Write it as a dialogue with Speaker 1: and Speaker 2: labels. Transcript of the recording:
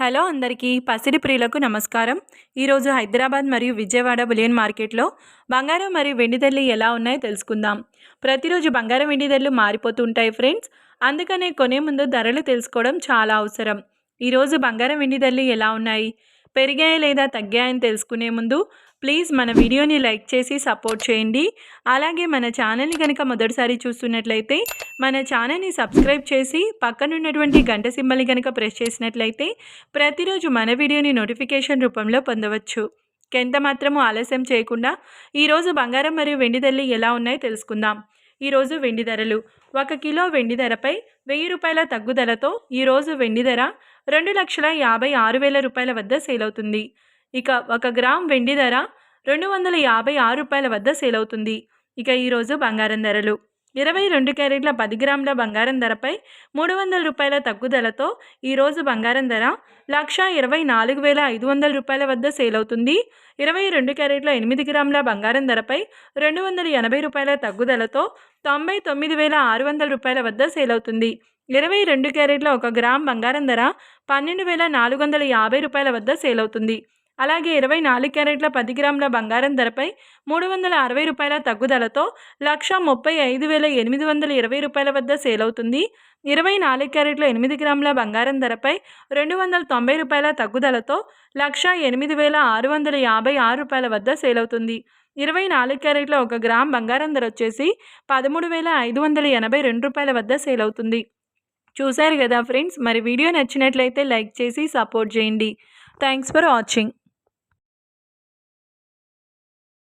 Speaker 1: Hello అందరికీ పసిడి ప్రియులకు నమస్కారం. ఈరోజు హైదరాబాద్ మరియు విజయవాడ బులియన్ మార్కెట్లో బంగారం మరియు వెండి ధరలు ఎలా ఉన్నాయో తెలుసుకుందాం. ప్రతిరోజు బంగారం వెండి ధరలు మారిపోతూ ఉంటాయి ఫ్రెండ్స్. అందుకనే కొనే ముందు ధరలు తెలుసుకోవడం చాలా అవసరం. ఈరోజు బంగారం వెండి ధరలు ఎలా ఉన్నాయి, పెరిగాయా లేదా తగ్గాయని తెలుసుకునే ముందు ప్లీజ్ మన వీడియోని లైక్ చేసి సపోర్ట్ చేయండి. అలాగే మన ఛానల్ని కనుక మొదటిసారి చూస్తున్నట్లయితే మన ఛానల్ని సబ్స్క్రైబ్ చేసి పక్కనున్నటువంటి గంట సింబల్ని కనుక ప్రెస్ చేసినట్లయితే ప్రతిరోజు మన వీడియోని నోటిఫికేషన్ రూపంలో పొందవచ్చు. ఎంత మాత్రము ఆలస్యం చేయకుండా ఈరోజు బంగారం మరియు వెండి ధరలు ఎలా ఉన్నాయో తెలుసుకుందాం. ఈరోజు వెండి ధరలు 1 కిలో వెండి ధరపై 1000 రూపాయల తగ్గుదలతో ఈరోజు వెండి ధర 2,56,000 రూపాయల వద్ద సేల్ అవుతుంది. ఇక 1 గ్రామ్ వెండి ధర 256 రూపాయల వద్ద సేల్ అవుతుంది. ఇక ఈరోజు బంగారం ధరలు 22 క్యారెట్ల 10 గ్రాముల బంగారం ధరపై 300 రూపాయల తగ్గుదలతో ఈరోజు బంగారం ధర 1,24,500 రూపాయల వద్ద సేల్ అవుతుంది. 22 క్యారెట్ల 8 గ్రాముల బంగారం ధరపై 280 రూపాయల తగ్గుదలతో 99,600 రూపాయల వద్ద సేల్ అవుతుంది. 22 క్యారెట్ల 1 గ్రామ్ బంగారం ధర 12,450 రూపాయల వద్ద సేల్ అవుతుంది. అలాగే 24 క్యారెట్ల 10 గ్రాముల బంగారం ధరపై 360 రూపాయల తగ్గుదలతో 135,820 రూపాయల వద్ద సేల్ అవుతుంది. 24 క్యారెట్ల 8 గ్రాముల బంగారం ధరపై 290 రూపాయల తగ్గుదలతో 108,656 రూపాయల వద్ద సేల్ అవుతుంది. 24 క్యారెట్ల 1 గ్రామ్ బంగారం ధర వచ్చేసి 13,582 రూపాయల వద్ద సేల్ అవుతుంది. చూశారు కదా ఫ్రెండ్స్, మరి వీడియో నచ్చినట్లయితే లైక్ చేసి సపోర్ట్ చేయండి. Thanks for watching.